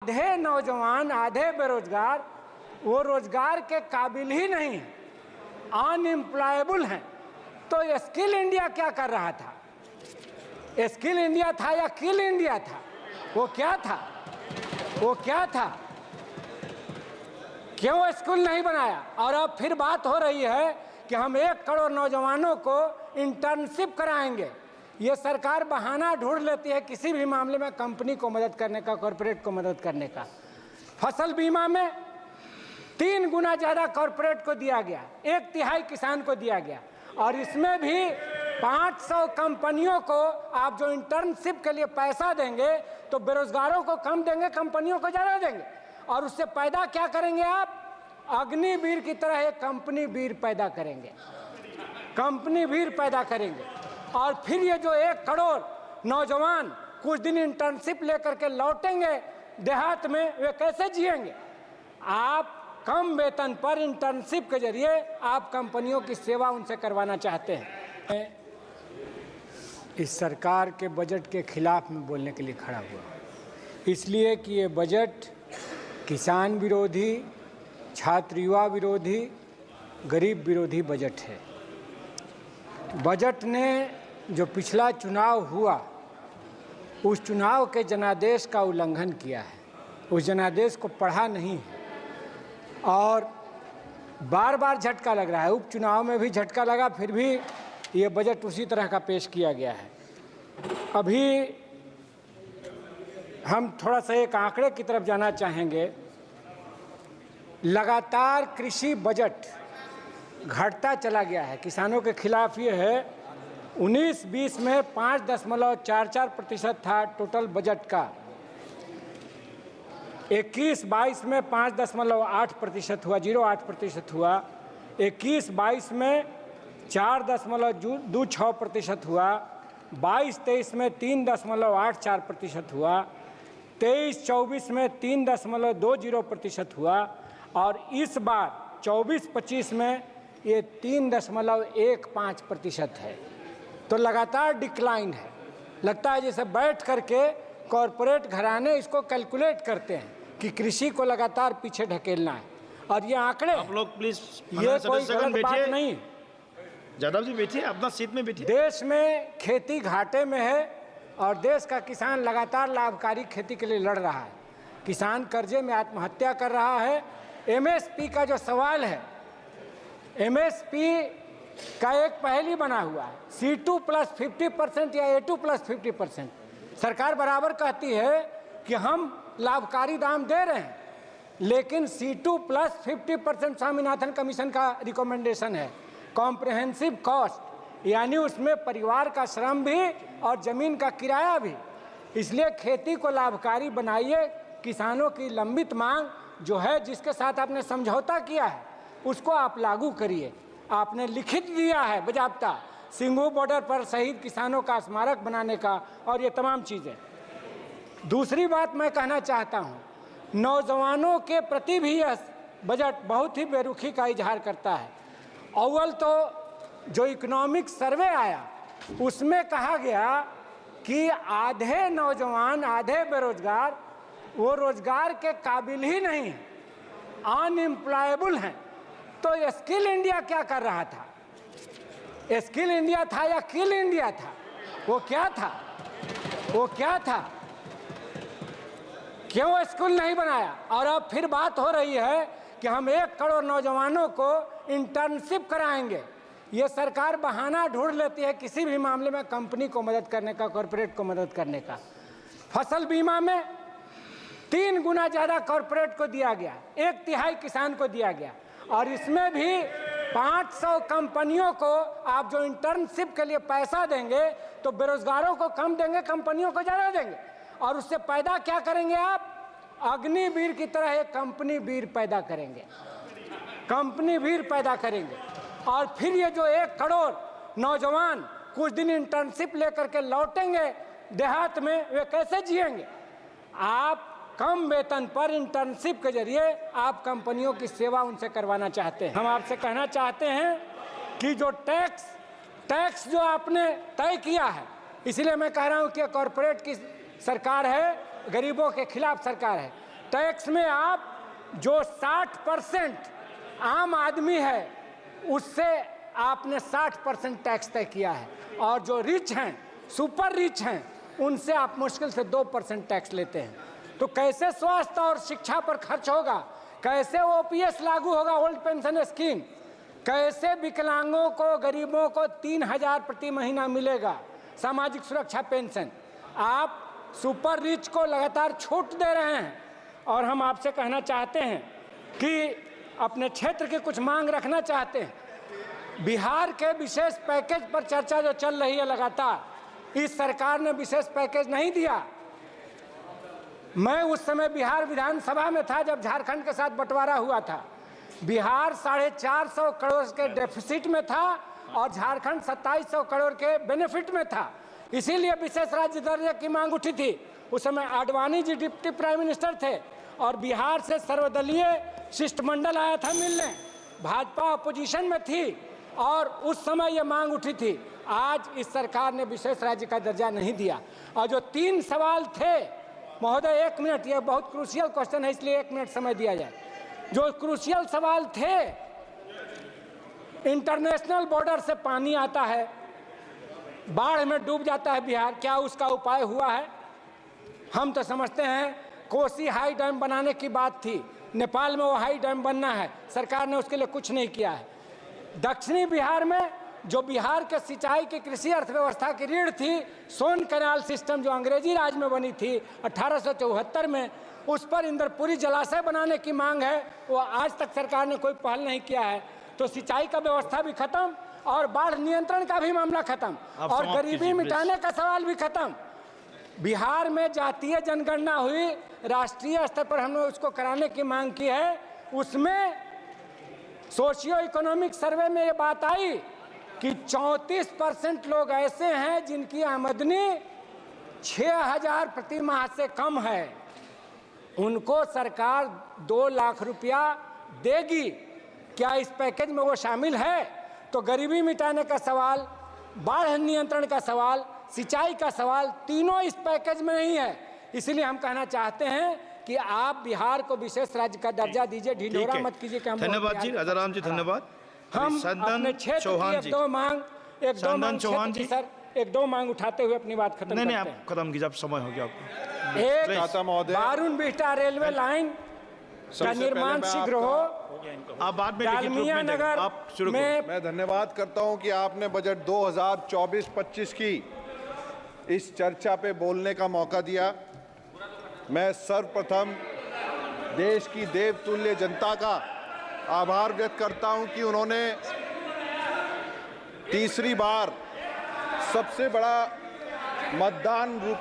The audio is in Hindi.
आधे नौजवान, आधे बेरोजगार, वो रोजगार के काबिल ही नहीं है, अनएम्प्लॉयबल हैं। तो स्किल इंडिया क्या कर रहा था? स्किल इंडिया था या किल इंडिया था? वो क्या था? वो क्या था? क्यों स्कूल नहीं बनाया? और अब फिर बात हो रही है कि हम 1 करोड़ नौजवानों को इंटर्नशिप कराएंगे। ये सरकार बहाना ढूंढ लेती है किसी भी मामले में कंपनी को मदद करने का, कॉरपोरेट को मदद करने का। फसल बीमा में 3 गुना ज़्यादा कॉरपोरेट को दिया गया, 1/3 किसान को दिया गया। और इसमें भी 500 कंपनियों को आप जो इंटर्नशिप के लिए पैसा देंगे तो बेरोजगारों को कम देंगे, कंपनियों को ज़्यादा देंगे। और उससे पैदा क्या करेंगे आप? अग्निवीर की तरह एक कंपनी वीर पैदा करेंगे, कंपनी वीर पैदा करेंगे। और फिर ये जो 1 करोड़ नौजवान कुछ दिन इंटर्नशिप लेकर के लौटेंगे देहात में, वे कैसे जिएंगे? आप कम वेतन पर इंटर्नशिप के जरिए आप कंपनियों की सेवा उनसे करवाना चाहते हैं। इस सरकार के बजट के खिलाफ में बोलने के लिए खड़ा हुआ, इसलिए कि ये बजट किसान विरोधी, छात्र युवा विरोधी, गरीब विरोधी बजट है। बजट ने जो पिछला चुनाव हुआ, उस चुनाव के जनादेश का उल्लंघन किया है, उस जनादेश को पढ़ा नहीं है। और बार बार झटका लग रहा है, उपचुनाव में भी झटका लगा, फिर भी ये बजट उसी तरह का पेश किया गया है। अभी हम थोड़ा सा एक आंकड़े की तरफ जाना चाहेंगे। लगातार कृषि बजट घटता चला गया है। किसानों के खिलाफ ये है, 19-20 में 5.44% था टोटल बजट का, 21-22 में 5.8% हुआ, 0.8% हुआ, 21-22 में 4.26% हुआ, 22-23 में 3.84% हुआ, 23-24 में 3.20% हुआ, और इस बार 24-25 में ये 3.15% है। तो लगातार डिक्लाइन है। लगता है जैसे बैठ करके कॉरपोरेट घराने इसको कैलकुलेट करते हैं कि कृषि को लगातार पीछे ढकेलना है। और ये आंकड़े, आप लोग प्लीज, ये कोई गलत बात नहीं। जादव जी बैठिए, अपना सीट में बैठिए। देश में खेती घाटे में है और देश का किसान लगातार लाभकारी खेती के लिए लड़ रहा है। किसान कर्जे में आत्महत्या कर रहा है। एमएसपी का जो सवाल है, एमएसपी का एक पहली बना हुआ है, C2 + 50% या A2 + 50%। सरकार बराबर कहती है कि हम लाभकारी दाम दे रहे हैं, लेकिन C2 + 50% स्वामीनाथन कमीशन का रिकमेंडेशन है। कॉम्प्रिहेंसिव कॉस्ट, यानी उसमें परिवार का श्रम भी और ज़मीन का किराया भी। इसलिए खेती को लाभकारी बनाइए। किसानों की लंबित मांग जो है, जिसके साथ आपने समझौता किया है, उसको आप लागू करिए। आपने लिखित दिया है बजाबता सिंघू बॉर्डर पर शहीद किसानों का स्मारक बनाने का, और ये तमाम चीज़ें। दूसरी बात मैं कहना चाहता हूँ, नौजवानों के प्रति भी यह बजट बहुत ही बेरुखी का इजहार करता है। अव्वल तो जो इकोनॉमिक सर्वे आया, उसमें कहा गया कि आधे नौजवान, आधे बेरोजगार, वो रोजगार के काबिल ही नहीं है, अनएम्प्लॉयबल हैं। तो स्किल इंडिया क्या कर रहा था? स्किल इंडिया था या किल इंडिया था? वो क्या था? वो क्या था? क्यों स्कूल नहीं बनाया? और अब फिर बात हो रही है कि हम 1 करोड़ नौजवानों को इंटर्नशिप कराएंगे। ये सरकार बहाना ढूंढ लेती है किसी भी मामले में कंपनी को मदद करने का, कॉरपोरेट को मदद करने का। फसल बीमा में 3 गुना ज़्यादा कॉरपोरेट को दिया गया, 1/3 किसान को दिया गया। और इसमें भी 500 कंपनियों को आप जो इंटर्नशिप के लिए पैसा देंगे तो बेरोजगारों को कम देंगे, कंपनियों को ज़्यादा देंगे। और उससे पैदा क्या करेंगे आप? अग्निवीर की तरह एक कंपनी वीर पैदा करेंगे, कंपनी वीर पैदा करेंगे। और फिर ये जो 1 करोड़ नौजवान कुछ दिन इंटर्नशिप लेकर के लौटेंगे देहात में, वे कैसे जिएंगे? आप कम वेतन पर इंटर्नशिप के जरिए आप कंपनियों की सेवा उनसे करवाना चाहते हैं। हम आपसे कहना चाहते हैं कि जो टैक्स जो आपने तय किया है, इसलिए मैं कह रहा हूं कि कॉरपोरेट की सरकार है, गरीबों के खिलाफ सरकार है। टैक्स में आप जो 60% आम आदमी है उससे आपने 60% टैक्स तय किया है, और जो रिच हैं, सुपर रिच हैं, उनसे आप मुश्किल से 2% टैक्स लेते हैं। तो कैसे स्वास्थ्य और शिक्षा पर खर्च होगा, कैसे ओपीएस लागू होगा, ओल्ड पेंशन स्कीम, कैसे विकलांगों को, गरीबों को 3,000 प्रति महीना मिलेगा सामाजिक सुरक्षा पेंशन। आप सुपर रिच को लगातार छूट दे रहे हैं। और हम आपसे कहना चाहते हैं कि अपने क्षेत्र की कुछ मांग रखना चाहते हैं। बिहार के विशेष पैकेज पर चर्चा जो चल रही है लगातार, इस सरकार ने विशेष पैकेज नहीं दिया। मैं उस समय बिहार विधानसभा में था जब झारखंड के साथ बंटवारा हुआ था। बिहार 450 करोड़ के डेफिसिट में था और झारखंड 2700 करोड़ के बेनिफिट में था। इसीलिए विशेष राज्य दर्जे की मांग उठी थी। उस समय Advani ji deputy prime minister थे और बिहार से सर्वदलीय शिष्टमंडल आया था मिलने। भाजपा अपोजिशन में थी और उस समय ये मांग उठी थी। आज इस सरकार ने विशेष राज्य का दर्जा नहीं दिया। और जो 3 सवाल थे, महोदय 1 मिनट, ये बहुत क्रूशियल क्वेश्चन है इसलिए 1 मिनट समय दिया जाए। जो क्रूशियल सवाल थे, इंटरनेशनल बॉर्डर से पानी आता है, बाढ़ में डूब जाता है बिहार, क्या उसका उपाय हुआ है? हम तो समझते हैं कोसी हाई डैम बनाने की बात थी, नेपाल में वो हाई डैम बनना है, सरकार ने उसके लिए कुछ नहीं किया है। दक्षिणी बिहार में जो बिहार के सिंचाई की कृषि अर्थव्यवस्था की रीढ़ थी, सोन कैनाल सिस्टम जो अंग्रेजी राज में बनी थी 1874 में, उस पर इंद्रपुरी जलाशय बनाने की मांग है, वो आज तक सरकार ने कोई पहल नहीं किया है। तो सिंचाई का व्यवस्था भी खत्म और बाढ़ नियंत्रण का भी मामला खत्म और गरीबी मिटाने का सवाल भी खत्म। बिहार में जातीय जनगणना हुई, राष्ट्रीय स्तर पर हमने उसको कराने की मांग की है। उसमें सोशियो इकोनॉमिक सर्वे में ये बात आई कि 34% लोग ऐसे हैं जिनकी आमदनी 6,000 प्रति माह से कम है। उनको सरकार 2 लाख रुपया देगी। क्या इस पैकेज में वो शामिल है? तो गरीबी मिटाने का सवाल, बाढ़ नियंत्रण का सवाल, सिंचाई का सवाल, तीनों इस पैकेज में नहीं है। इसलिए हम कहना चाहते हैं कि आप बिहार को विशेष राज्य का दर्जा दीजिए, ढिंढोरा मत कीजिए। धन्यवाद जी, राजाराम जी, धन्यवाद। हम अपने क्षेत्र की एक दो मांग सर, 1-2 मांग उठाते हुए अपनी बात खत्म करते हैं। आप खत्म कीजिए, अब समय हो गया आपको। एक बारून बिहटा रेलवे लाइन का निर्माण शीघ्र हो। आप बाद में डालमिया नगर आप शुरू में मैं धन्यवाद करता हूं कि आपने बजट 2024-25 की इस चर्चा पे बोलने का मौका दिया। मैं सर्वप्रथम देश की देवतुल्य जनता का आभार व्यक्त करता हूं कि उन्होंने तीसरी बार सबसे बड़ा मतदान रूपी